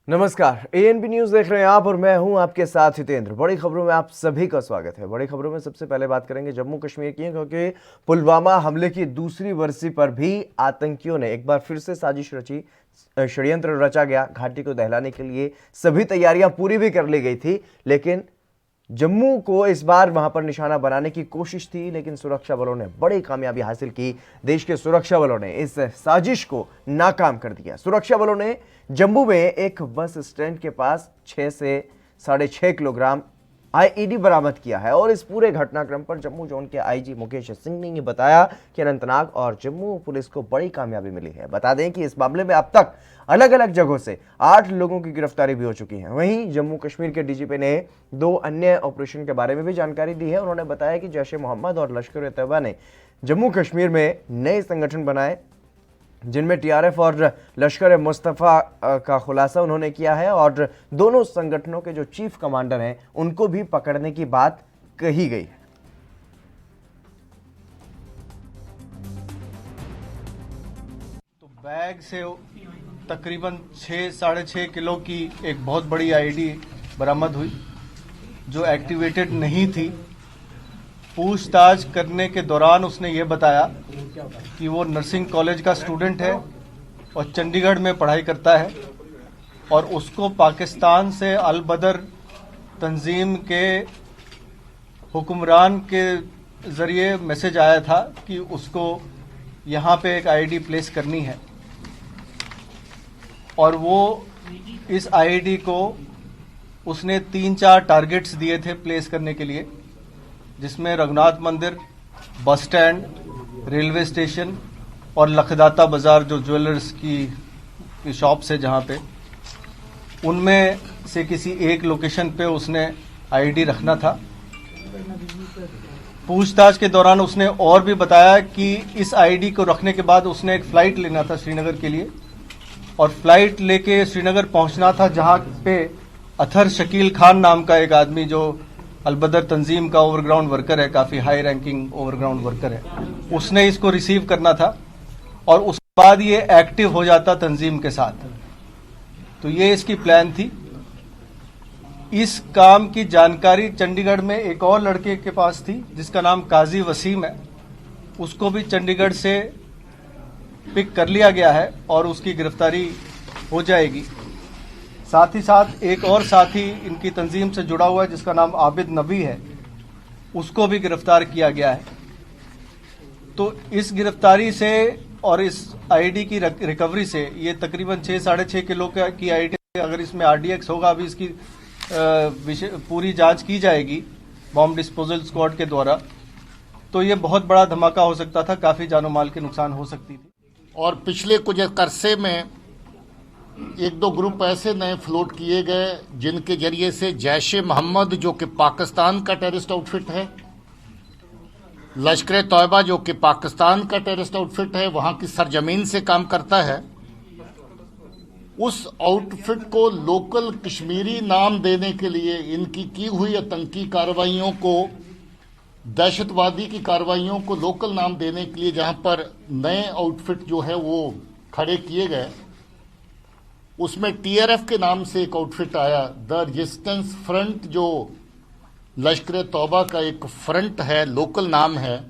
नमस्कार, ANB news देख रहे हैं आप और मैं हूं आपके साथ हितेंद्र। बड़ी खबरों में आप सभी का स्वागत है। बड़ी खबरों में सबसे पहले बात करेंगे जम्मू कश्मीर की, क्योंकि पुलवामा हमले की दूसरी बरसी पर भी आतंकियों ने एक बार फिर से साजिश रची, षड्यंत्र रचा गया। घाटी को दहलाने के लिए सभी तैयारियां पूरी भी कर ली गई थी, लेकिन जम्मू को इस बार वहां पर निशाना बनाने की कोशिश थी, लेकिन सुरक्षा बलों ने बड़ी कामयाबी हासिल की। देश के सुरक्षा बलों ने इस साजिश को नाकाम कर दिया। सुरक्षा बलों ने जम्मू में एक बस स्टैंड के पास 6 से 6.5 किलोग्राम आईईडी बरामद किया है और इस पूरे घटनाक्रम पर जम्मू जोन के आईजी मुकेश सिंह ने बताया कि अनंतनाग और जम्मू पुलिस को बड़ी कामयाबी मिली है। बता दें कि इस मामले में अब तक अलग अलग जगहों से 8 लोगों की गिरफ्तारी भी हो चुकी है। वहीं जम्मू कश्मीर के डीजीपी ने 2 अन्य ऑपरेशन के बारे में भी जानकारी दी है। उन्होंने बताया कि जैश ए मोहम्मद और लश्कर ए तैयबा ने जम्मू कश्मीर में नए संगठन बनाए, जिनमें टीआरएफ और लश्कर ए मुस्तफ़ा का खुलासा उन्होंने किया है और दोनों संगठनों के जो चीफ कमांडर हैं उनको भी पकड़ने की बात कही गई है। तो बैग से तकरीबन 6-6.5 किलो की एक बहुत बड़ी आईडी बरामद हुई जो एक्टिवेटेड नहीं थी। पूछताछ करने के दौरान उसने ये बताया कि वो नर्सिंग कॉलेज का स्टूडेंट है और चंडीगढ़ में पढ़ाई करता है और उसको पाकिस्तान से अल बदर तंजीम के हुक्मरान के ज़रिए मैसेज आया था कि उसको यहाँ पे एक आईडी प्लेस करनी है और वो इस आईडी को उसने 3-4 टारगेट्स दिए थे प्लेस करने के लिए, जिसमें रघुनाथ मंदिर, बस स्टैंड, रेलवे स्टेशन और लखदाता बाज़ार जो ज्वेलर्स की शॉप्स है जहाँ पे, उनमें से किसी एक लोकेशन पे उसने आईडी रखना था। पूछताछ के दौरान उसने और भी बताया कि इस आईडी को रखने के बाद उसने एक फ़्लाइट लेना था श्रीनगर के लिए और फ्लाइट लेके श्रीनगर पहुंचना था, जहाँ पे अथर शकील खान नाम का एक आदमी जो अलबदर तंजीम का ओवरग्राउंड वर्कर है, काफ़ी हाई रैंकिंग ओवरग्राउंड वर्कर है, उसने इसको रिसीव करना था और उसके बाद ये एक्टिव हो जाता तंजीम के साथ। तो ये इसकी प्लान थी। इस काम की जानकारी चंडीगढ़ में एक और लड़के के पास थी जिसका नाम काजी वसीम है, उसको भी चंडीगढ़ से पिक कर लिया गया है और उसकी गिरफ्तारी हो जाएगी। साथ ही साथ एक और साथी इनकी तंजीम से जुड़ा हुआ है जिसका नाम आबिद नबी है, उसको भी गिरफ्तार किया गया है। तो इस गिरफ्तारी से और इस आईडी की रिकवरी से ये तकरीबन 6-6.5 किलो की आईडी, अगर इसमें आरडीएक्स होगा, अभी इसकी पूरी जांच की जाएगी बॉम्ब डिस्पोजल स्क्वाड के द्वारा, तो ये बहुत बड़ा धमाका हो सकता था, काफ़ी जानो माल के नुकसान हो सकती थी। और पिछले कुछ अरसे में 1-2 ग्रुप ऐसे नए फ्लोट किए गए जिनके जरिए से जैश ए मोहम्मद जो कि पाकिस्तान का टेररिस्ट आउटफिट है, लश्कर ए तैयबा जो कि पाकिस्तान का टेररिस्ट आउटफिट है, वहां की सरजमीन से काम करता है, उस आउटफिट को लोकल कश्मीरी नाम देने के लिए इनकी की हुई आतंकी कार्रवाइयों को, दहशतवादी की कार्रवाइयों को लोकल नाम देने के लिए जहां पर नए आउटफिट जो है वो खड़े किए गए, उसमें टीआरएफ के नाम से एक आउटफिट आया, द रेजिस्टेंस फ्रंट, जो लश्कर तौबा का एक फ्रंट है, लोकल नाम है।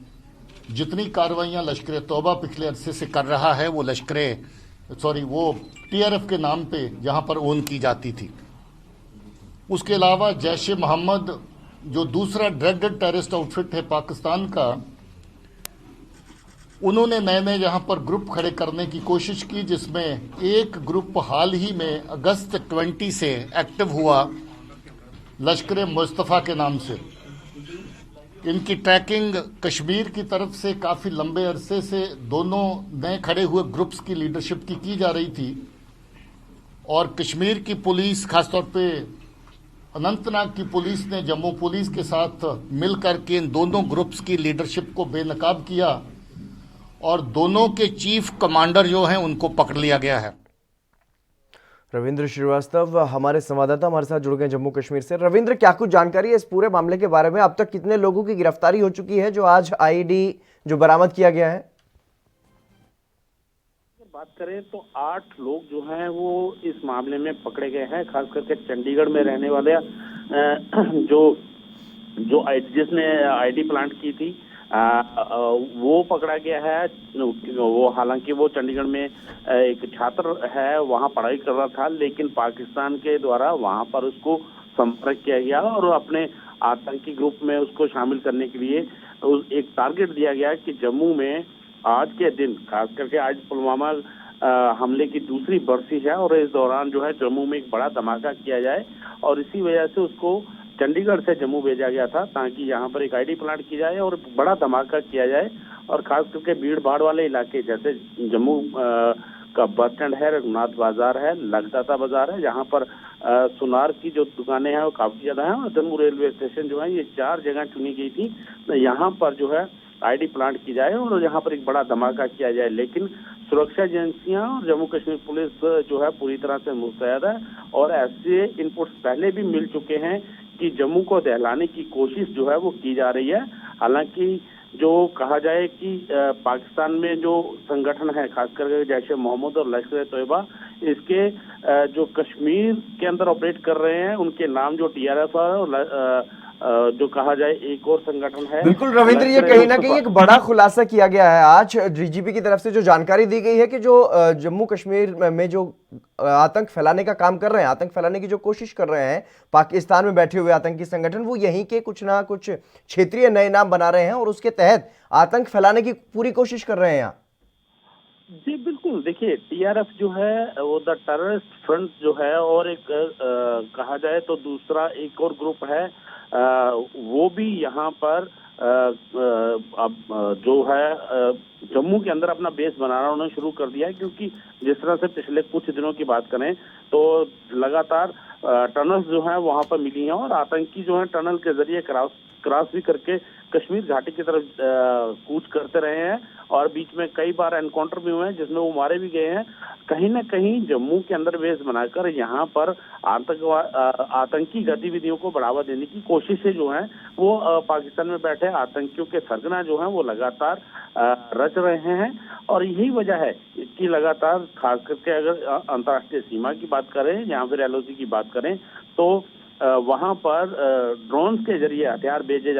जितनी कार्रवाइयां लश्कर तौबा पिछले अरसे से कर रहा है वो वो टीआरएफ के नाम पे जहां पर ओन की जाती थी। उसके अलावा जैश ए मोहम्मद जो दूसरा ड्रग्ड टेररिस्ट आउटफिट है पाकिस्तान का, उन्होंने नए नए जहां पर ग्रुप खड़े करने की कोशिश की, जिसमें एक ग्रुप हाल ही में अगस्त 20 से एक्टिव हुआ लश्कर मुस्तफ़ा के नाम से। इनकी ट्रैकिंग कश्मीर की तरफ से काफ़ी लंबे अरसे से दोनों नए खड़े हुए ग्रुप्स की लीडरशिप की जा रही थी और कश्मीर की पुलिस, खासतौर पे अनंतनाग की पुलिस ने जम्मू पुलिस के साथ मिलकर के इन दोनों ग्रुप्स की लीडरशिप को बेनकाब किया और दोनों के चीफ कमांडर जो हैं उनको पकड़ लिया गया है। रविंद्र श्रीवास्तव हमारे संवाददाता हमारे साथ जुड़ गए जम्मू कश्मीर से। रविंद्र, क्या कुछ जानकारी है इस पूरे मामले के बारे में? अब तक कितने लोगों की गिरफ्तारी हो चुकी है जो आज आईडी जो बरामद किया गया है? बात करें तो 8 लोग जो हैं वो इस मामले में पकड़े गए हैं, खास करके चंडीगढ़ में रहने वाले जो जिसने आईडी प्लांट की थी वो पकड़ा गया है। वो हालांकि वो चंडीगढ़ में एक छात्र है, वहां पढ़ाई कर रहा था, लेकिन पाकिस्तान के द्वारा वहां पर उसको संपर्क किया गया और अपने आतंकी ग्रुप में उसको शामिल करने के लिए एक टारगेट दिया गया कि जम्मू में आज के दिन, खास करके आज पुलवामा हमले की दूसरी बरसी है और इस दौरान जो है जम्मू में एक बड़ा धमाका किया जाए, और इसी वजह से उसको चंडीगढ़ से जम्मू भेजा गया था ताकि यहाँ पर एक आईडी प्लांट की जाए और बड़ा धमाका किया जाए। और खास करके भीड़ भाड़ वाले इलाके जैसे जम्मू का बस स्टैंड है, रघुनाथ बाजार है, लगदाता बाजार है, जहाँ पर सुनार की जो दुकानें हैं वो काफी ज्यादा हैं, और जम्मू रेलवे स्टेशन जो है, ये 4 जगह चुनी गई थी। तो यहाँ पर जो है आईडी प्लांट की जाए और यहाँ पर एक बड़ा धमाका किया जाए, लेकिन सुरक्षा एजेंसियां और जम्मू कश्मीर पुलिस जो है पूरी तरह से मुस्तैद है और ऐसे इनपुट्स पहले भी मिल चुके हैं कि जम्मू को दहलाने की कोशिश जो है वो की जा रही है। हालांकि जो कहा जाए कि पाकिस्तान में जो संगठन है, खासकर जैश ए मोहम्मद और लश्कर ए तोयबा, इसके जो कश्मीर के अंदर ऑपरेट कर रहे हैं, उनके नाम जो TRF है और जो कहा जाए एक और संगठन है। बिल्कुल रविंद्र, ये कहीं ना कहीं एक बड़ा खुलासा किया गया है आज DGP की तरफ से, जो जानकारी दी गई है कि जो जम्मू कश्मीर में जो आतंक फैलाने का काम कर रहे हैं, आतंक फैलाने की जो कोशिश कर रहे हैं पाकिस्तान में बैठे हुए आतंकी संगठन, वो यहीं के कुछ ना कुछ क्षेत्रीय नए नाम बना रहे हैं और उसके तहत आतंक फैलाने की पूरी कोशिश कर रहे हैं यहाँ। जी बिल्कुल, देखिए TRF जो है वो द टेररिस्ट फ्रंट जो है, और एक कहा जाए तो दूसरा एक और ग्रुप है वो भी यहाँ पर अब जो है जम्मू के अंदर अपना बेस बनाना उन्होंने शुरू कर दिया है, क्योंकि जिस तरह से पिछले कुछ दिनों की बात करें तो लगातार टनल्स जो हैं वहां पर मिली हैं और आतंकी जो है टनल के जरिए क्रॉस भी करके कश्मीर घाटी की तरफ कूच करते रहे हैं, और बीच में कई बार एनकाउंटर भी हुए हैं जिसमें वो मारे भी गए हैं। कहीं ना कहीं जम्मू के अंदर बेस बनाकर यहाँ पर आतंकी गतिविधियों को बढ़ावा देने की कोशिशें जो हैं वो पाकिस्तान में बैठे आतंकियों के सरगना जो हैं वो लगातार रच रहे हैं, और यही वजह है कि लगातार खास करके अगर अंतर्राष्ट्रीय सीमा की बात करें या फिर LOC की बात करें तो वहां पर ड्रोन्स के जरिए हथियार भेजे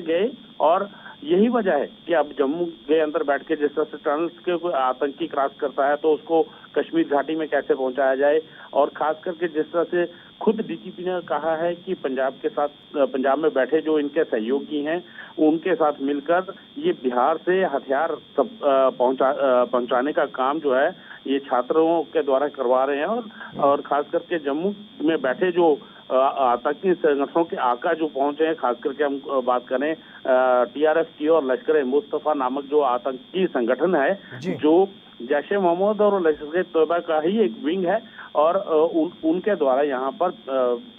गए, और यही वजह है कि अब जम्मू के अंदर बैठ के जिस तरह से टनल्स के कोई आतंकी क्रॉस करता है तो उसको कश्मीर घाटी में कैसे पहुंचाया जाए, और खास करके जिस तरह से खुद DGP ने कहा है कि पंजाब में बैठे जो इनके सहयोगी हैं उनके साथ मिलकर ये बिहार से हथियार पहुंचाने का काम जो है ये छात्रों के द्वारा करवा रहे हैं, और खास करके जम्मू में बैठे जो आतंकी संगठनों के आका जो पहुंचे हैं, खास करके हम बात करें TRF की और लश्कर ए मुस्तफा नामक जो आतंकी संगठन है जो जैश ए मोहम्मद और लश्कर ए तोयबा का ही एक विंग है, और उनके द्वारा यहाँ पर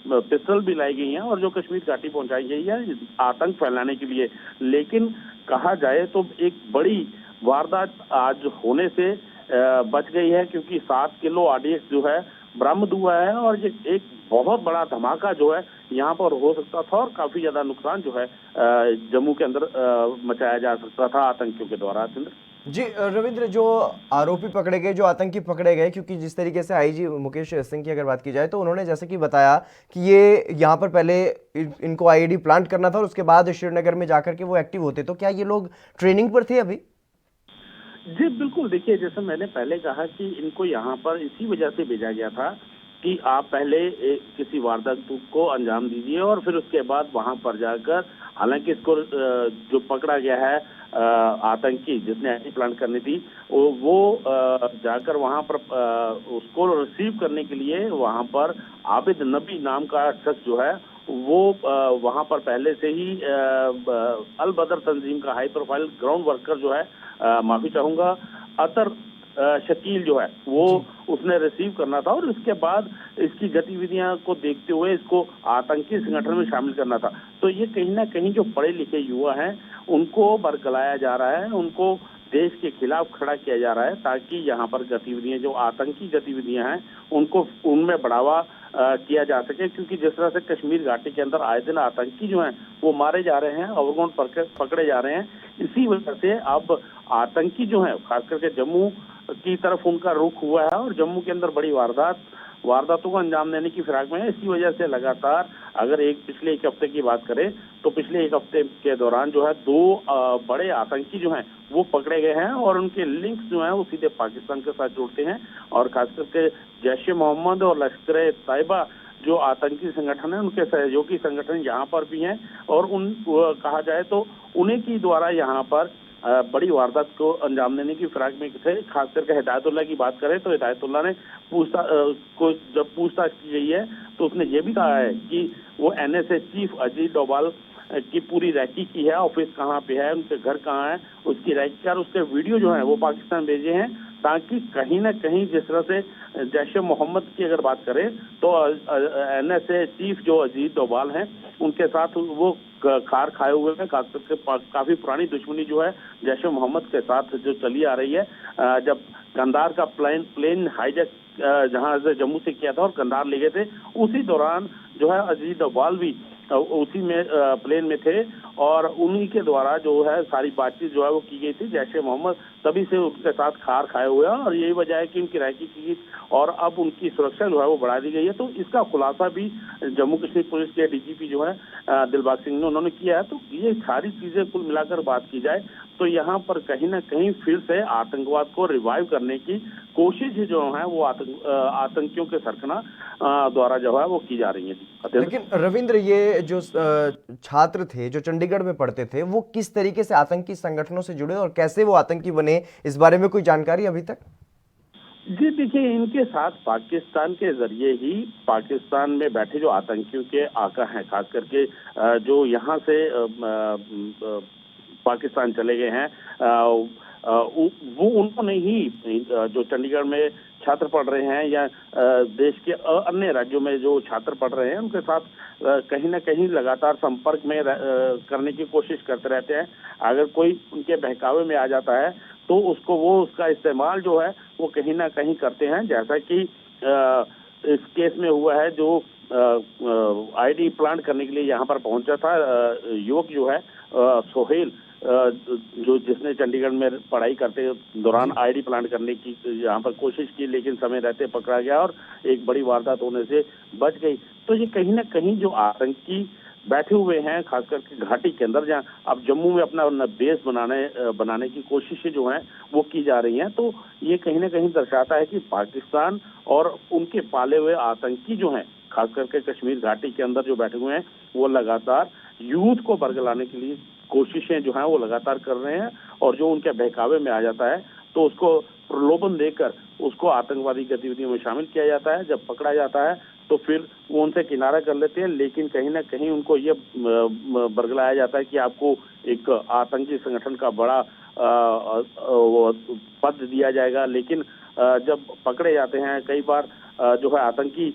पिस्टल भी लाई गई हैं और जो कश्मीर घाटी पहुंचाई गई है आतंक फैलाने के लिए। लेकिन कहा जाए तो एक बड़ी वारदात आज होने से बच गई है, क्योंकि 7 किलो RDX जो है बरामद हुआ है, और ये एक बहुत बड़ा धमाका जो है यहाँ पर हो सकता था और काफी ज्यादा नुकसान जो है जम्मू के अंदर मचाया जा सकता था आतंकियों के द्वारा। जी रविंद्र, जो आरोपी पकड़े गए, जो आतंकी पकड़े गए, क्योंकि जिस तरीके से IG मुकेश सिंह की अगर बात की जाए तो उन्होंने जैसे कि बताया कि ये यहाँ पर पहले इनको IED प्लांट करना था और उसके बाद श्रीनगर में जाकर के वो एक्टिव होते, तो क्या ये लोग ट्रेनिंग पर थे अभी? जी बिल्कुल, देखिए जैसे मैंने पहले कहा कि इनको यहाँ पर इसी वजह से भेजा गया था कि आप पहले किसी वारदात को अंजाम दीजिए और फिर उसके बाद वहां पर जाकर, हालांकि इसको जो पकड़ा गया है आतंकी जिसने आईडी प्लांट करनी थी वो जाकर वहां पर उसको रिसीव करने के लिए वहां पर आबिद नबी नाम का शख्स जो है वो वहां पर पहले से ही अल बदर तंजीम का हाई प्रोफाइल ग्राउंड वर्कर जो है, माफी चाहूंगा, अतर शकील जो है वो उसने रिसीव करना था, और इसके बाद इसकी गतिविधियां को देखते हुए इसको आतंकी संगठन में शामिल करना था। तो ये कहीं ना कहीं जो पढ़े लिखे युवा हैं उनको बरगलाया जा रहा है, उनको देश के खिलाफ खड़ा किया जा रहा है, ताकि यहाँ पर गतिविधियां जो आतंकी गतिविधियां हैं उनको उनमें बढ़ावा किया जा सके, क्योंकि जिस तरह से कश्मीर घाटी के अंदर आए दिन आतंकी जो हैं वो मारे जा रहे हैं, अवगुण पकड़े जा रहे हैं, इसी वजह से अब आतंकी जो है खास करके जम्मू की तरफ उनका रुख हुआ है और जम्मू के अंदर बड़ी वारदातों को अंजाम देने की फिराक में है। इसी वजह से लगातार अगर पिछले एक हफ्ते की बात करें तो पिछले एक हफ्ते के दौरान जो है 2 बड़े आतंकी जो हैं वो पकड़े गए हैं और उनके लिंक्स जो हैं वो सीधे पाकिस्तान के साथ जुड़ते हैं और खास करके जैश ए मोहम्मद और लश्कर ए तैयबा जो आतंकी संगठन है उनके सहयोगी संगठन यहाँ पर भी हैं और कहा जाए तो उन्हीं की द्वारा यहाँ पर बड़ी वारदात को अंजाम देने की फिराक में थे। खास करके हिदायतुल्लाह की बात करें तो हिदायतुल्लाह ने जब पूछताछ की गई है तो उसने ये भी कहा है कि वो NSA चीफ अजीत डोभाल की पूरी रैकी की है, ऑफिस कहाँ पे है, उनके घर कहाँ है, उसकी रैकी कर उसके वीडियो जो है वो पाकिस्तान भेजे हैं ताकि कहीं ना कहीं जिस तरह से जैश ए मोहम्मद की अगर बात करें तो NSA चीफ जो अजीत डोभाल हैं उनके साथ वो खार खाए हुए हैं। खास करके काफी पुरानी दुश्मनी जो है जैश ए मोहम्मद के साथ जो चली आ रही है। जब कंधार का प्लेन हाईजैक जहां से जम्मू से किया था और कंधार ले गए थे उसी दौरान जो है अजीत डोभाल भी उसी में प्लेन में थे और उन्हीं के द्वारा जो है सारी बातचीत जो है वो की गई थी। जैश ए मोहम्मद तभी से उनके साथ खार खाए हुए हैं और यही वजह है कि उनकी रैकी की और अब उनकी सुरक्षा जो है वो बढ़ा दी गई है। तो इसका खुलासा भी जम्मू कश्मीर पुलिस के DGP जो है दिलबाग सिंह ने उन्होंने किया है। तो ये सारी चीजें कुल मिलाकर बात की जाए तो यहाँ पर कहीं ना कहीं फिर से आतंकवाद को रिवाइव करने की कोशिश जो है वो आतंकियों के सरगना द्वारा जो है वो की जा रही है। लेकिन रविंद्र, ये जो छात्र थे जो चंडीगढ़ में पढ़ते थे वो किस तरीके से आतंकी संगठनों से जुड़े और कैसे वो आतंकी बने, इस बारे में कोई जानकारी अभी तक? जी देखिए, इनके साथ पाकिस्तान के जरिए ही पाकिस्तान में बैठे जो आतंकियों के आका हैं, खास करके जो यहाँ से पाकिस्तान चले गए हैं, वो उन्होंने ही जो चंडीगढ़ में छात्र पढ़ रहे हैं या देश के अन्य राज्यों में जो छात्र पढ़ रहे हैं उनके साथ कहीं ना कहीं लगातार संपर्क में करने की कोशिश करते रहते हैं। अगर कोई उनके बहकावे में आ जाता है तो उसका इस्तेमाल जो है वो कहीं ना कहीं करते हैं। जैसा कि इस केस में हुआ है, जो ID प्लांट करने के लिए यहाँ पर पहुंचा था युवक जो है सोहेल, जो जिसने चंडीगढ़ में पढ़ाई करते दौरान ID प्लांट करने की यहाँ पर कोशिश की लेकिन समय रहते पकड़ा गया और एक बड़ी वारदात होने से बच गई। तो ये कहीं ना कहीं जो आतंकी बैठे हुए हैं खास करके घाटी के अंदर, जहाँ अब जम्मू में अपना बेस बनाने की कोशिशें जो हैं वो की जा रही हैं, तो ये कहीं ना कहीं दर्शाता है कि पाकिस्तान और उनके पाले हुए आतंकी जो हैं खास करके कश्मीर घाटी के अंदर जो बैठे हुए हैं वो लगातार यूथ को बरगलाने के लिए कोशिशें जो हैं वो लगातार कर रहे हैं और जो उनके बहकावे में आ जाता है तो उसको प्रलोभन देकर उसको आतंकवादी गतिविधियों में शामिल किया जाता है। जब पकड़ा जाता है तो फिर वो उनसे किनारा कर लेते हैं, लेकिन कहीं ना कहीं उनको ये बरगलाया जाता है कि आपको एक आतंकी संगठन का बड़ा पद दिया जाएगा। लेकिन जब पकड़े जाते हैं कई बार जो है आतंकी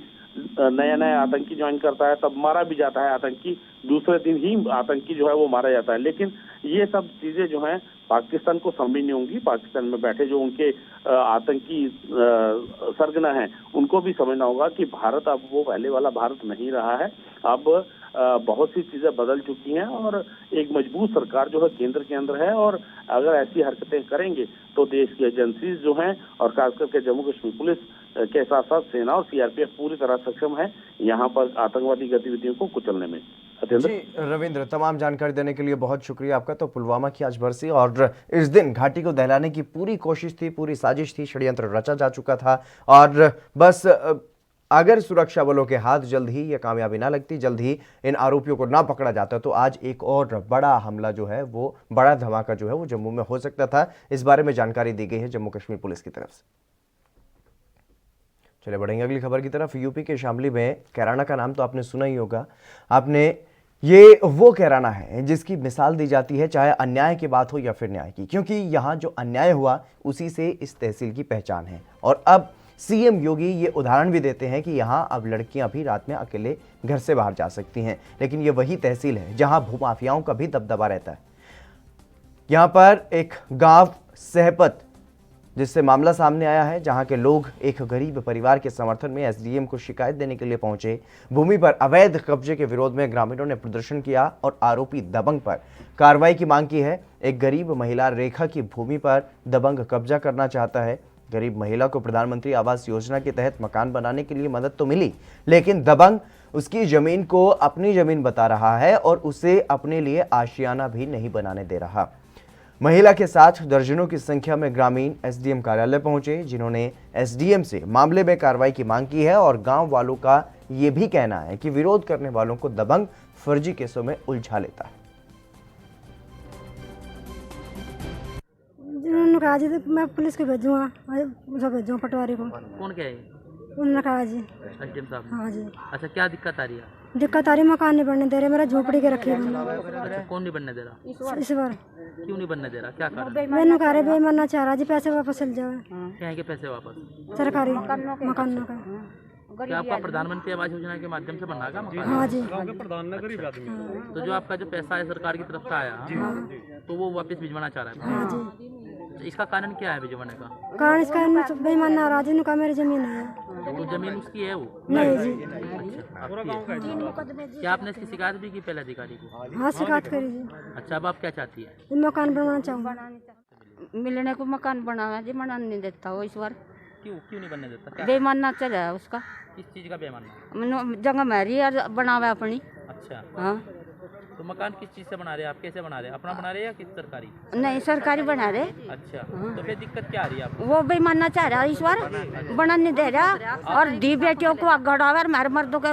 नया आतंकी ज्वाइन करता है तब मारा भी जाता है आतंकी, दूसरे दिन ही आतंकी जो है वो मारा जाता है। लेकिन ये सब चीजें जो हैं पाकिस्तान को समझ नहीं होंगी, पाकिस्तान में बैठे जो उनके आतंकी सरगना हैं उनको भी समझना होगा कि भारत अब वो पहले वाला भारत नहीं रहा है। अब बहुत सी चीजें बदल चुकी हैं और एक मजबूत सरकार जो है केंद्र के अंदर है और अगर ऐसी हरकतें करेंगे तो देश की एजेंसीज जो हैं और खास करके जम्मू कश्मीर पुलिस के साथ साथ सेना और CRPF पूरी तरह सक्षम है यहाँ पर आतंकवादी गतिविधियों को कुचलने में। जी रविंद्र, तमाम जानकारी देने के लिए बहुत शुक्रिया आपका। तो पुलवामा की आज बरसी और इस दिन घाटी को दहलाने की पूरी कोशिश थी, पूरी साजिश थी, षड्यंत्र रचा जा चुका था और बस अगर सुरक्षा बलों के हाथ जल्द ही ये कामयाबी ना लगती, जल्द ही इन आरोपियों को ना पकड़ा जाता, तो आज एक और बड़ा हमला जो है वो बड़ा धमाका जो है वो जम्मू में हो सकता था। इस बारे में जानकारी दी गई है जम्मू कश्मीर पुलिस की तरफ से। चलिए बढ़ेंगे अगली खबर की तरफ। यूपी के शामली में कैराना का नाम तो आपने सुना ही होगा। ये वो कैराना है जिसकी मिसाल दी जाती है चाहे अन्याय की बात हो या फिर न्याय की, क्योंकि यहाँ जो अन्याय हुआ उसी से इस तहसील की पहचान है। और अब CM योगी ये उदाहरण भी देते हैं कि यहाँ अब लड़कियां भी रात में अकेले घर से बाहर जा सकती हैं, लेकिन ये वही तहसील है जहाँ भूमाफियाओं का भी दबदबा रहता है। यहाँ पर एक गांव सहपत जिससे मामला सामने आया है, जहां के लोग एक गरीब परिवार के समर्थन में एसडीएम को शिकायत देने के लिए पहुंचे। भूमि पर अवैध कब्जे के विरोध में ग्रामीणों ने प्रदर्शन किया और आरोपी दबंग पर कार्रवाई की मांग की है। एक गरीब महिला रेखा की भूमि पर दबंग कब्जा करना चाहता है। गरीब महिला को प्रधानमंत्री आवास योजना के तहत मकान बनाने के लिए मदद तो मिली, लेकिन दबंग उसकी जमीन को अपनी जमीन बता रहा है और उसे अपने लिए आशियाना भी नहीं बनाने दे रहा। महिला के साथ दर्जनों की संख्या में ग्रामीण एसडीएम कार्यालय पहुंचे, जिन्होंने एसडीएम से मामले में कार्रवाई की मांग की है और गांव वालों का यह भी कहना है कि विरोध करने वालों को दबंग फर्जी केसों में उलझा लेता है। उन्होंने कहा जी मैं पुलिस को भेजूँगा, उसे भेजूँगा पटवारी को। कौन क्या है? उन्होंने कहा जी। एसडीएम साहब? हाँ जी। अच्छा, क्या दिक्कत आ रही है? दिक्कत आ रही, मकान नहीं बनने दे रहे, मेरा झोपड़ी के रखी है। अच्छा, कौन नहीं बनने दे रहा? इस बार क्यों नहीं बनने दे रहा? क्या कारण? मैंने कहा रहे बेईमानना चाह रहा जी, पैसे वापस चल जाए। क्या है कि पैसे वापस? सरकारी मकानों का। क्या आपका प्रधानमंत्री आवास योजना के माध्यम से बना मकान? हाँ जी। तो जो आपका जो पैसा है सरकार की तरफ से आया, तो वो वापस भिजवाना चाह रहा है? हाँ जी। इसका कारण क्या है भिजवाने का? कारण इसका बेईमान नाराज है, उनका मेरी जमीन है। तो जमीन उसकी है वो? नहीं जी। क्या आपने इसकी शिकायत भी की पहले अधिकारी को? हाँ शिकायत करी जी। अच्छा, अब आप क्या चाहती है? मकान बनवाना चाहूँगा। मिलने को मकान बनाया जी, बना नहीं देता वो इस बार। क्यों नहीं बनने देता? क्या बेईमानना चल रहा है उसका। किस चीज का बेईमानना? जगह मेरी और बनावा अपनी। अच्छा, हाँ। तो मकान किस चीज से बना रहे हैं आप? कैसे बना रहे हैं? अपना बना रहे हैं या किस सरकारी? नहीं, सरकारी बना रहे। अच्छा, तो फिर दिक्कत क्या आ रही है आपको? वो बेईमानना चाह रहा है इस बार, बना नहीं दे रहा। और दी बेटियों को गड़ावा और मारे मर्दों के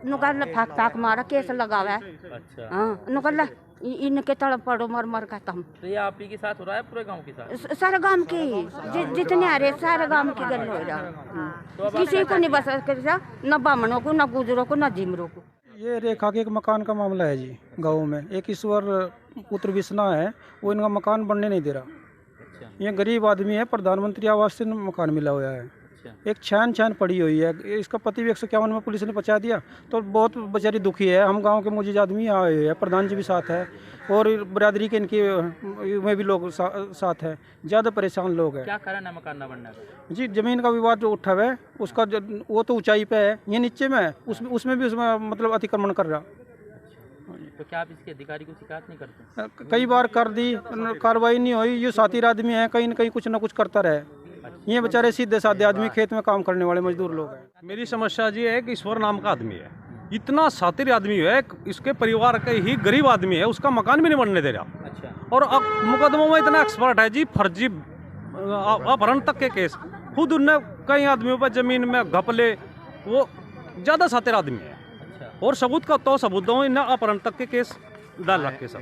नुकल फाक फाक मारा, केस लगावा है। अच्छा, हाँ, नुकल इनके तड़प पड़ो मर मर का तम। तो ये आप ही के साथ हो रहा है पूरे गांव के साथ? सारे गांव की जितने आ रहे सारे गांव की गल हो रहा। किसी को नहीं बस कर, न बामनों को, न गुजरों को, न जिमरों को। ये रेखा के एक मकान का मामला है जी। गांव में एक ईश्वर पुत्र विष्णा है, वो इनका मकान बनने नहीं दे रहा। अच्छा, ये गरीब आदमी है, प्रधानमंत्री आवास से मकान मिला हुआ है। अच्छा। एक छान पड़ी हुई है। इसका पति भी 151 में पुलिस ने पहुंचा दिया, तो बहुत बेचारी दुखी है। हम गांव के मौजूद आदमी आए हुए हैं, प्रधान जी भी साथ है और बरादरी के इनकी में भी लोग साथ है। ज़्यादा परेशान लोग हैं। क्या कारण है मकान न बनने का? जी, जमीन का विवाद जो उठा हुआ है उसका, वो तो ऊंचाई पे है, ये नीचे में है, उसमें भी मतलब अतिक्रमण कर रहा। तो क्या आप इसके अधिकारी को शिकायत नहीं करते? कई बार कर दी, कार्रवाई नहीं हुई। ये साथी आदमी है, कहीं न कहीं कुछ ना कुछ करता रहे। ये बेचारे सीधे साधे आदमी, खेत में काम करने वाले मजदूर लोग हैं। मेरी समस्या ये है कि ईश्वर नाम का आदमी है, इतना सातिर आदमी है, इसके परिवार का ही गरीब आदमी है, उसका मकान भी नहीं बनने दे रहा। अच्छा, और अब मुकदमों में इतना एक्सपर्ट है जी, फर्जी अपहरण तक के केस। खुद उनने कई आदमियों पर जमीन में घपले, वो ज़्यादा सातिर आदमी है। अच्छा, और सबूत का तो सबूत दो, इन्हें अपहरण तक के केस डाल रखे सब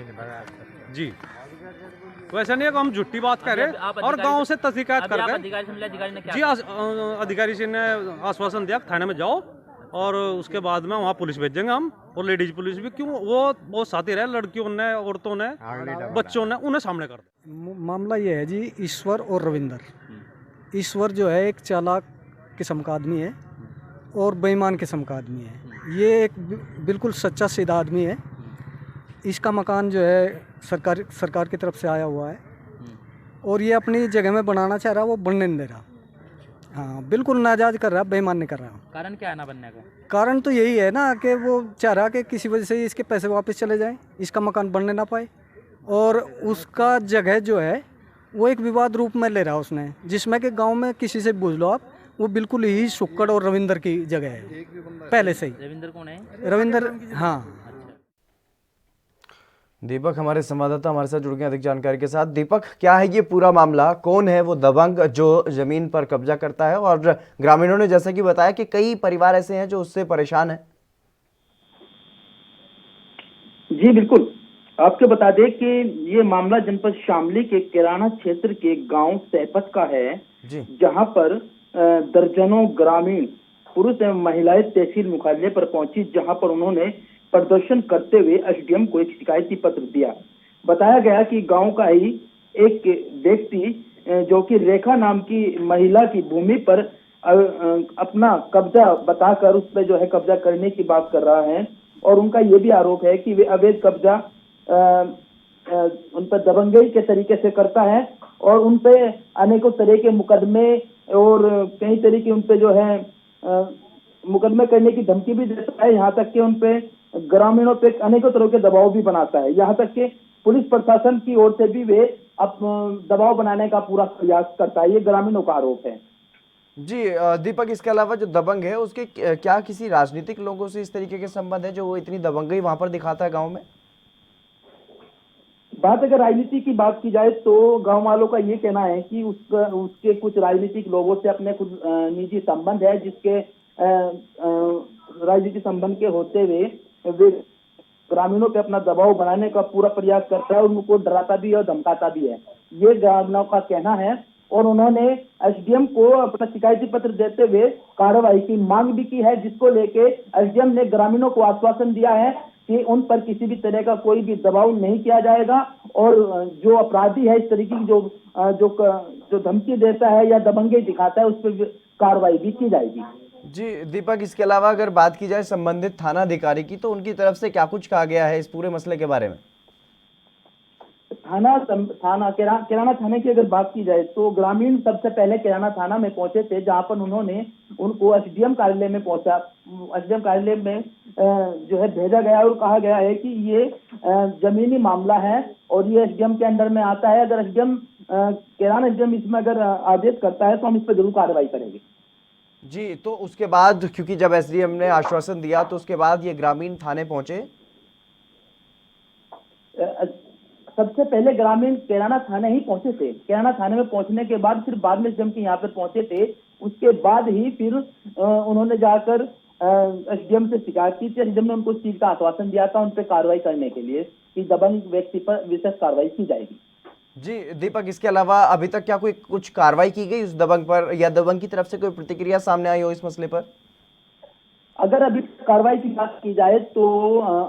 जी। वैसे नहीं है कि हम झूठी बात कह रहे हैं, और गांव से शिकायत कर रहे अधिकारी से मिले, अधिकारी ने क्या? जी। अधिकारी से ने आश्वासन दिया थाने में जाओ, और उसके बाद में वहाँ पुलिस भेजेंगे हम, और लेडीज पुलिस भी। क्यों? वो बहुत साथी रहे, लड़कियों ने, औरतों ने, बच्चों ने, उन्हें सामने कर दिया। मामला ये है जी, ईश्वर और रविंदर। ईश्वर जो है एक चालाक किस्म का आदमी है और बेईमान किस्म का आदमी है। ये एक बिल्कुल सच्चा सीधा आदमी है। इसका मकान जो है सरकार की तरफ से आया हुआ है, और ये अपनी जगह में बनाना चाह रहा है, वो बनने नहीं दे रहा। हाँ, बिल्कुल नाजायज कर रहा, बेईमान नहीं कर रहा। कारण क्या है ना बनने का? कारण तो यही है ना कि वो चाह रहा कि किसी वजह से इसके पैसे वापस चले जाएं, इसका मकान बनने ना पाए, और उसका जगह जो है वो एक विवाद रूप में ले रहा उसने, जिसमें कि गांव में किसी से पूछ लो आप, वो बिल्कुल ही शुक्कड़ और रविंदर की जगह है पहले से ही। रविंदर कौन है? रविंदर, हाँ। दीपक हमारे संवाददाता हमारे साथ जुड़ गए अधिक जानकारी के साथ। दीपक, क्या है ये पूरा मामला? कौन है वो दबंग जो जमीन पर कब्जा करता है? और ग्रामीणों ने जैसा कि बताया कि कई परिवार ऐसे हैं जो उससे परेशान हैं। जी बिल्कुल, आपको बता दें कि ये मामला जनपद शामली के किराना क्षेत्र के गांव सहपत का है, जहां पर दर्जनों ग्रामीण पुरुष एवं महिलाएं तहसील मुख्यालय पर पहुंची, जहां पर उन्होंने प्रदर्शन करते हुए एसडीएम को एक शिकायती पत्र दिया। बताया गया कि गांव का ही एक व्यक्ति जो कि रेखा नाम की महिला की भूमि पर अपना कब्जा बताकर उस पर जो है कब्जा करने की बात कर रहा है, और उनका ये भी आरोप है कि वे अवैध कब्जा उन पर दबंगई के तरीके से करता है और उन पे अनेकों तरह के मुकदमे और कई तरह की उन पे जो है मुकदमे करने की धमकी भी देता है। यहाँ तक कि उन पे ग्रामीणों पे अनेकों तरह के दबाव भी बनाता है। यहाँ तक कि पुलिस प्रशासन की ओर से भी वे दबाव बनाने का पूरा प्रयास करता है। ये ग्रामीणों का आरोप है। जी दीपक, इसके अलावा जो दबंग है उसके क्या किसी राजनीतिक लोगों से इस तरीके के संबंध है जो वो इतनी दबंगई वहां पर दिखाता है गांव में? बात अगर राजनीति की बात की जाए तो गांव वालों का ये कहना है कि उसके कुछ राजनीतिक लोगों से अपने कुछ निजी संबंध है, जिसके राजनीतिक संबंध के होते हुए वे ग्रामीणों पे अपना दबाव बनाने का पूरा प्रयास करता है, उनको डराता भी है और धमकाता भी है। ये ग्रामीणों का कहना है और उन्होंने एसडीएम को अपना शिकायती पत्र देते हुए कार्रवाई की मांग भी की है, जिसको लेके एसडीएम ने ग्रामीणों को आश्वासन दिया है कि उन पर किसी भी तरह का कोई भी दबाव नहीं किया जाएगा और जो अपराधी है इस तरीके की जो धमकी देता है या दबंगई दिखाता है उस पर कार्रवाई भी की जाएगी। जी दीपक, इसके अलावा अगर बात की जाए संबंधित थाना अधिकारी की तो उनकी तरफ से क्या कुछ कहा गया है इस पूरे मसले के बारे में? किराना थाने की अगर बात की जाए तो ग्रामीण सबसे पहले किराना थाना में पहुंचे थे, जहां पर उन्होंने उनको एसडीएम कार्यालय में एसडीएम कार्यालय में जो है भेजा गया और कहा गया है कि ये जमीनी मामला है और ये एसडीएम के अंडर में आता है। अगर किराना एसडीएम इसमें अगर आदेश करता है तो हम इस पर जरूर कार्रवाई करेंगे। जी, तो उसके बाद क्योंकि जब एसडीएम ने आश्वासन दिया तो उसके बाद ये ग्रामीण थाने पहुंचे? सबसे पहले ग्रामीण किराना थाने ही पहुंचे थे। किराना थाने में पहुंचने के बाद फिर बाद में एसडीएम के यहाँ पर पहुंचे थे। उसके बाद ही फिर उन्होंने जाकर एसडीएम से शिकायत की थी। एसडीएम ने उनको इस चीज का आश्वासन दिया था उन पर कार्रवाई करने के लिए कि दबंग व्यक्ति पर विशेष कार्रवाई की जाएगी। जी दीपक, इसके अलावा अभी तक क्या कोई कुछ कार्रवाई की गई उस दबंग पर या दबंग की तरफ से कोई प्रतिक्रिया सामने आई हो इस मसले पर? अगर अभी कार्रवाई की बात की जाए तो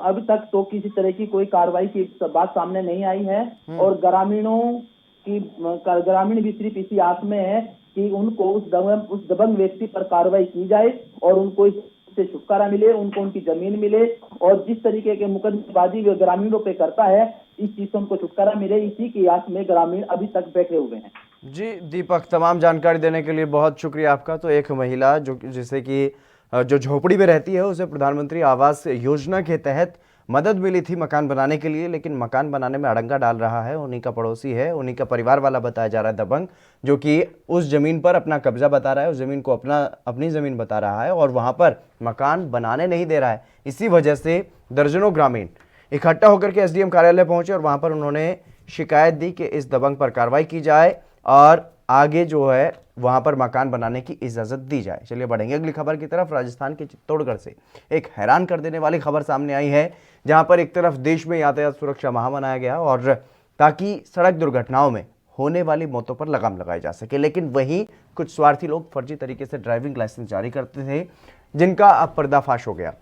अभी तक तो किसी तरह की कोई कार्रवाई की बात सामने नहीं आई है और ग्रामीण भी सिर्फ इसी आस में है कि उनको उस दबंग व्यक्ति पर कार्रवाई की जाए और उनको इससे छुटकारा मिले, उनको उनकी जमीन मिले और जिस तरीके के मुकदमेबाजी वे ग्रामीणों पे करता है इस चीज से उनको छुटकारा मिले, इसी की आस में ग्रामीण अभी तक बैठे हुए हैं। जी दीपक, तमाम जानकारी देने के लिए बहुत शुक्रिया आपका। तो एक महिला जो झोपड़ी में रहती है उसे प्रधानमंत्री आवास योजना के तहत मदद मिली थी मकान बनाने के लिए, लेकिन मकान बनाने में अड़ंगा डाल रहा है उन्हीं का पड़ोसी है, उन्हीं का परिवार वाला बताया जा रहा है दबंग, जो कि उस जमीन पर अपना कब्जा बता रहा है, उस जमीन को अपनी जमीन बता रहा है और वहां पर मकान बनाने नहीं दे रहा है। इसी वजह से दर्जनों ग्रामीण इकट्ठा होकर के एसडीएम कार्यालय पहुंचे और वहां पर उन्होंने शिकायत दी कि इस दबंग पर कार्रवाई की जाए और आगे जो है वहां पर मकान बनाने की इजाजत दी जाए। चलिए बढ़ेंगे अगली खबर की तरफ। राजस्थान के चित्तौड़गढ़ से एक हैरान कर देने वाली खबर सामने आई है, जहां पर एक तरफ देश में यातायात सुरक्षा माह मनाया गया और ताकि सड़क दुर्घटनाओं में होने वाली मौतों पर लगाम लगाई जा सके, लेकिन वहीं कुछ स्वार्थी लोग फर्जी तरीके से ड्राइविंग लाइसेंस जारी करते थे, जिनका अब पर्दाफाश हो गया।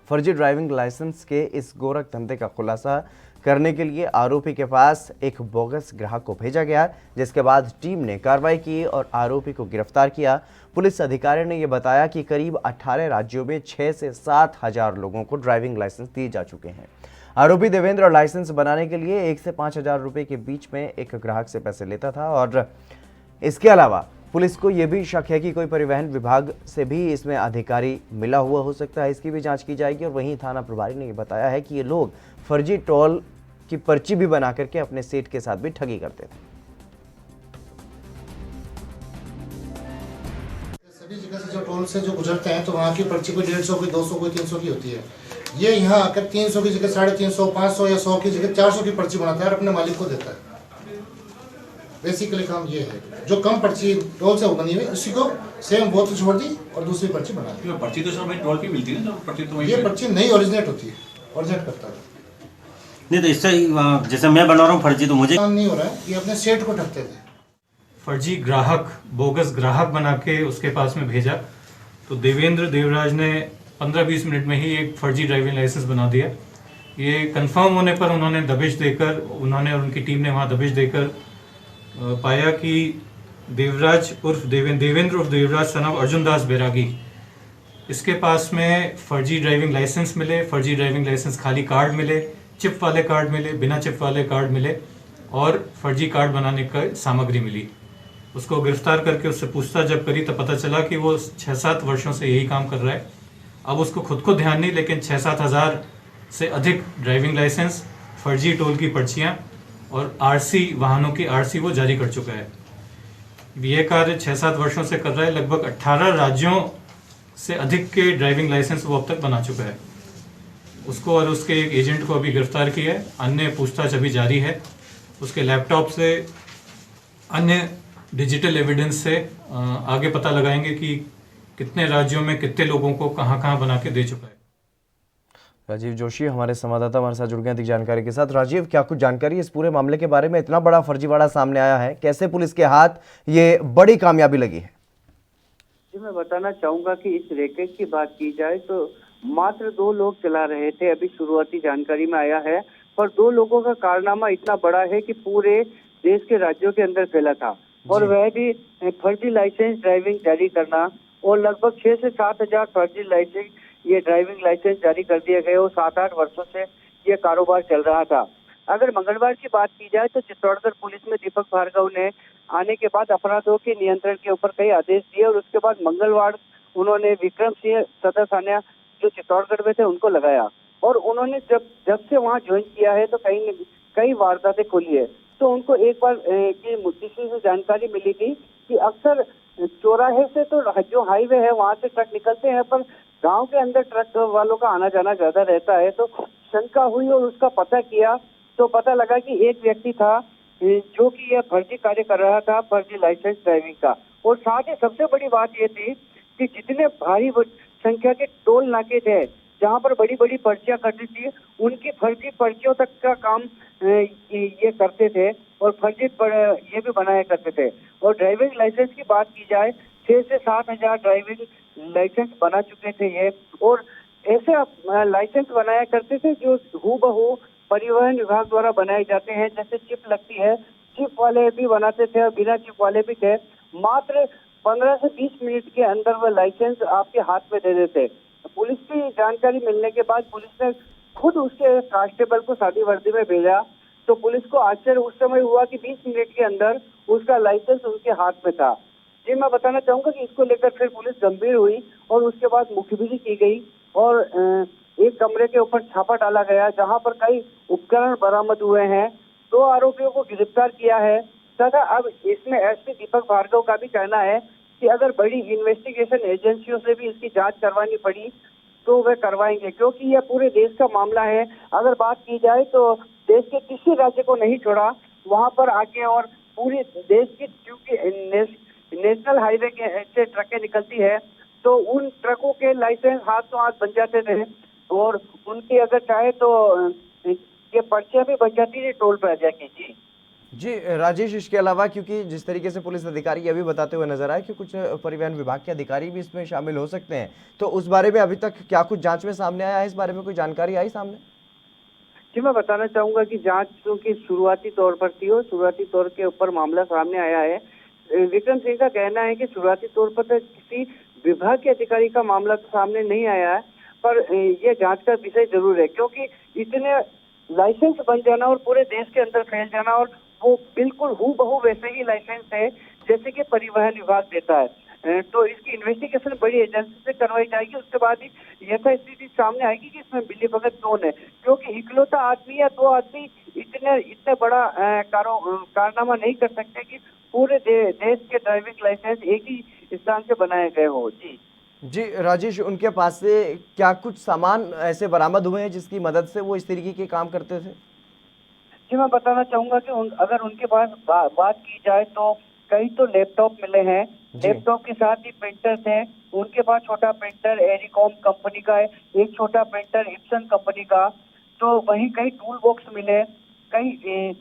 फर्जी ड्राइविंग लाइसेंस के इस गोरख धंधे का खुलासा करने के लिए आरोपी के पास एक बोगस ग्राहक को भेजा गया, जिसके बाद टीम ने कार्रवाई की और आरोपी को गिरफ्तार किया। पुलिस अधिकारी ने यह बताया कि करीब 18 राज्यों में 6 से 7 हजार लोगों को ड्राइविंग लाइसेंस दिए जा चुके हैं। आरोपी देवेंद्र लाइसेंस बनाने के लिए 1 से 5 हजार रुपए के बीच में एक ग्राहक से पैसे लेता था और इसके अलावा पुलिस को यह भी शक है कि कोई परिवहन विभाग से भी इसमें अधिकारी मिला हुआ हो सकता है, इसकी भी जांच की जाएगी। और वहीं थाना प्रभारी ने यह बताया है कि ये लोग फर्जी टोल की पर्ची भी बना करके अपने सेठ के साथ भी ठगी करते थे। सभी जगह से जो टोल से जो गुजरते हैं तो वहाँ की पर्ची कोई 150, कोई 200, कोई 300 की होती है। ये यहाँ आकर 300 की जगह 350, 500 या 100 की जगह 400 की पर्ची बनाता है और अपने मालिक को देता है। बेसिकली काम ये है, जो कम पर्ची टोल से बनी हुई उसी को सेम वो तो छोड़ दी और दूसरी पर्ची बना दी। पर्ची तो सब टोल की मिलती है ना, पर्ची तो ये पर्ची नहीं ओरिजिनेट होती है, ओरिजिनेट करता है नहीं। तो इससे जैसे मैं बना रहा हूँ फर्जी, तो मुझे काम नहीं हो रहा है। ये अपने सेठ को ठगते थे। फर्जी ग्राहक, बोगस ग्राहक बना के उसके पास में भेजा तो देवराज ने 15-20 मिनट में ही एक फर्जी ड्राइविंग लाइसेंस बना दिया। ये कंफर्म होने पर उन्होंने और उनकी टीम ने वहाँ दबिश देकर पाया कि देवेंद्र उर्फ देवराज सन ऑफ अर्जुन दास बैरागी, इसके पास में फर्जी ड्राइविंग लाइसेंस मिले, फर्जी ड्राइविंग लाइसेंस खाली कार्ड मिले, चिप वाले कार्ड मिले, बिना चिप वाले कार्ड मिले और फर्जी कार्ड बनाने का सामग्री मिली। उसको गिरफ्तार करके उससे पूछताछ जब करी तब पता चला कि वो 6-7 वर्षों से यही काम कर रहा है। अब उसको खुद को ध्यान नहीं, लेकिन 6-7 हज़ार से अधिक ड्राइविंग लाइसेंस, फर्जी टोल की पर्चियाँ और आरसी, वाहनों की आरसी वो जारी कर चुका है। ये कार्य 6-7 वर्षों से कर रहा है। लगभग 18 राज्यों से अधिक के ड्राइविंग लाइसेंस वो अब तक बना चुका है। उसको और उसके एक एजेंट को अभी गिरफ्तार किया है। अन्य पूछताछ अभी जारी है। उसके लैपटॉप से, अन्य डिजिटल एविडेंस से आगे पता लगाएंगे कि कितने राज्यों में कितने लोगों को कहाँ बना के दे चुका है। राजीव जोशी हमारे संवाददाता हमारे साथ जुड़ गए अधिक जानकारी के साथ। राजीव, क्या कुछ जानकारी इस पूरे मामले के बारे में? इतना बड़ा फर्जीवाड़ा सामने आया है, कैसे पुलिस के हाथ ये बड़ी कामयाबी लगी है? जी, मैं बताना चाहूंगा कि इस रैकेट की बात की जाए तो मात्र 2 लोग चला रहे थे, अभी शुरुआती जानकारी में आया है। पर 2 लोगों का कारनामा इतना बड़ा है कि पूरे देश के राज्यों के अंदर फैला था, और वह भी फर्जी लाइसेंस ड्राइविंग जारी करना, और लगभग 6 से 7 हजार फर्जी लाइसेंस, ये ड्राइविंग लाइसेंस जारी कर दिए गए, और 7-8 वर्षों से ये कारोबार चल रहा था। अगर मंगलवार की बात की जाए तो चित्तौड़गढ़ पुलिस में दीपक भार्गव ने आने के बाद अपराधों के नियंत्रण के ऊपर कई आदेश दिए, और उसके बाद मंगलवार उन्होंने विक्रम सिंह सदर थाना जो चित्तौड़गढ़ में थे उनको लगाया, और उन्होंने जब से वहाँ ज्वाइन किया है तो कई वारदातें खुली है। तो उनको एक बार किसी से जानकारी मिली थी कि अक्सर चौराहे से तो जो हाईवे है वहाँ से ट्रक निकलते हैं, पर गांव के अंदर ट्रक वालों का आना जाना ज्यादा रहता है। तो शंका हुई और उसका पता किया तो पता लगा कि एक व्यक्ति था जो कि यह फर्जी कार्य कर रहा था, फर्जी लाइसेंस ड्राइविंग का। और साथ ही सबसे बड़ी बात ये थी कि जितने भारी संख्या के टोल नाके थे जहाँ पर बड़ी बड़ी पर्चियां कटती थी, उनकी फर्जी पर्चियों तक का काम ये करते थे, और फर्जी ये भी बनाया करते थे। और ड्राइविंग लाइसेंस की बात की जाए 6 से 7 हजार ड्राइविंग लाइसेंस बना चुके थे ये, और ऐसे लाइसेंस बनाया करते थे जो हूबहू परिवहन विभाग द्वारा बनाए जाते हैं। जैसे चिप लगती है, चिप वाले भी बनाते थे और बिना चिप वाले भी थे। मात्र 15 से 20 मिनट के अंदर वह लाइसेंस आपके हाथ में दे देते। पुलिस की जानकारी मिलने के बाद पुलिस ने खुद उसके कांस्टेबल को सादी वर्दी में भेजा, तो पुलिस को आश्चर्य उस समय हुआ कि 20 मिनट के अंदर उसका लाइसेंस उनके हाथ में था। जी, मैं बताना चाहूंगा कि इसको लेकर फिर पुलिस गंभीर हुई, और उसके बाद मुखबिरी की गई, और एक कमरे के ऊपर छापा डाला गया जहां पर कई उपकरण बरामद हुए हैं। 2 आरोपियों को गिरफ्तार किया है, तथा अब इसमें एसपी दीपक भार्गव का भी कहना है कि अगर बड़ी इन्वेस्टिगेशन एजेंसियों से भी इसकी जांच करवानी पड़ी तो वे करवाएंगे, क्योंकि यह पूरे देश का मामला है। अगर बात की जाए तो देश के किसी राज्य को नहीं छोड़ा वहां पर आके, और पूरे देश की क्योंकि नेशनल हाईवे के से ट्रकें निकलती है तो उन ट्रकों के लाइसेंस हाथों हाथ बन जाते थे, और उनकी अगर चाहे तो ये पर्चियां भी बन जाती थी टोल प्लाजा की। जी राजेश, इसके अलावा क्योंकि जिस तरीके से पुलिस अधिकारी ये भी बताते हुए नजर आए कि कुछ परिवहन विभाग के अधिकारी भी इसमें शामिल हो सकते हैं, तो उस बारे में अभी तक क्या कुछ जांच में सामने आया है? इस बारे में कोई जानकारी आई सामने? जी, मैं बताना चाहूंगा कि जांच की शुरुआती तौर पर थी, और शुरुआती तौर के ऊपर मामला सामने आया है। विक्रम सिंह का कहना है कि शुरुआती तौर पर तो किसी विभाग के अधिकारी का मामला तो सामने नहीं आया है, पर यह जांच का विषय जरूर है, क्योंकि इतने लाइसेंस बन जाना और पूरे देश के अंदर फैल जाना, और वो बिल्कुल हूबहू वैसे ही लाइसेंस है जैसे कि परिवहन विभाग देता है। तो इसकी इन्वेस्टिगेशन बड़ी एजेंसी से करवाई जाएगी, उसके बाद ही यथास्थिति सामने आएगी कि इसमें मिलीभगत कौन है, क्योंकि इकलौता आदमी या 2 आदमी इतने बड़ा कारनामा नहीं कर सकते कि पूरे देश के ड्राइविंग लाइसेंस एक ही स्थान से बनाए गए हो। जी राजेश, उनके पास से क्या कुछ सामान ऐसे बरामद हुए हैं जिसकी मदद से वो इस तरीके के काम करते थे? जी, मैं बताना चाहूंगा कि अगर उनके पास बात की जाए तो कई तो लैपटॉप मिले हैं, लैपटॉप के साथ ही प्रिंटर थे। उनके पास छोटा प्रिंटर एरिकॉम कंपनी का है, एक छोटा प्रिंटर इप्सन कंपनी का, तो वहीं कई टूल बॉक्स मिले, कई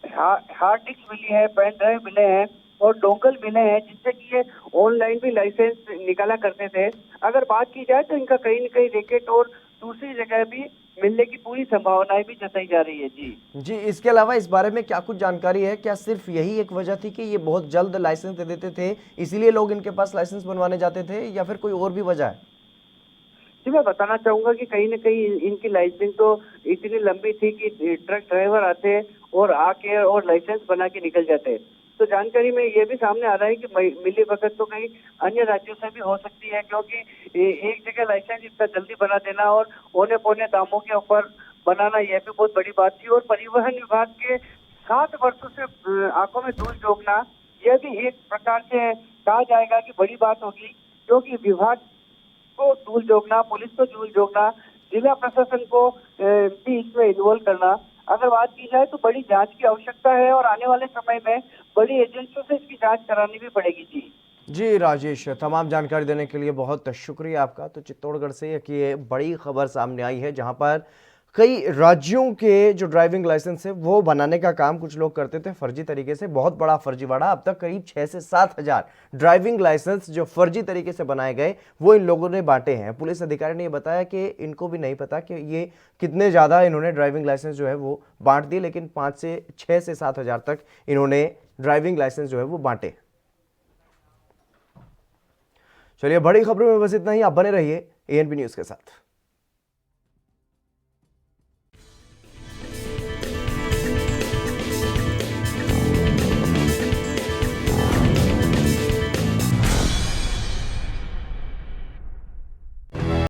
हार्ड डिस्क मिली है, पेन ड्राइव मिले हैं, और डोंगल मिले हैं जिससे कि ये ऑनलाइन भी लाइसेंस निकाला करते थे। अगर बात की जाए तो इनका कहीं न कहीं रैकेट और दूसरी जगह भी मिलने की पूरी संभावनाएं भी जताई जा रही है। जी, इसके अलावा इस बारे में क्या कुछ जानकारी है? क्या सिर्फ यही एक वजह थी कि ये बहुत जल्द लाइसेंस दे देते थे, इसीलिए लोग इनके पास लाइसेंस बनवाने जाते थे, या फिर कोई और भी वजह है? जी मैं बताना चाहूंगा कि कहीं न कहीं इनकी लाइसेंस तो इतनी लंबी थी कि ट्रक ड्राइवर आते और आके और लाइसेंस बना के निकल जाते। तो जानकारी में ये भी सामने आ रहा है कि मिली भगत तो कहीं अन्य राज्यों से भी हो सकती है, क्योंकि एक जगह लाइसेंस इतना जल्दी बना देना और औने पौने दामों के ऊपर बनाना, यह भी बहुत बड़ी बात थी। और परिवहन विभाग के 7 वर्षों से आंखों में धूल झोंकना, यह भी एक प्रकार से कहा जाएगा कि बड़ी बात होगी, क्योंकि विभाग को धूल झोंकना, पुलिस को धूल झोंकना, जिला प्रशासन को भी इसमें इन्वॉल्व करना, अगर बात की जाए तो बड़ी जांच की आवश्यकता है और आने वाले समय में बड़ी एजेंसियों से इसकी जांच करानी भी पड़ेगी। जी राजेश, तमाम जानकारी देने के लिए बहुत शुक्रिया आपका। तो चित्तौड़गढ़ से एक ये बड़ी खबर सामने आई है, जहां पर कई राज्यों के जो ड्राइविंग लाइसेंस है वो बनाने का काम कुछ लोग करते थे फर्जी तरीके से। बहुत बड़ा फर्जीवाड़ा। अब तक करीब 6 से 7 हजार ड्राइविंग लाइसेंस जो फर्जी तरीके से बनाए गए वो इन लोगों ने बांटे हैं। पुलिस अधिकारी ने ये बताया कि इनको भी नहीं पता कि ये कितने ज़्यादा इन्होंने ड्राइविंग लाइसेंस जो है वो बांट दिए, लेकिन 6 से 7 हजार तक इन्होंने ड्राइविंग लाइसेंस जो है वो बांटे। चलिए, बड़ी खबरों में बस इतना ही। आप बने रहिए ANP न्यूज़ के साथ।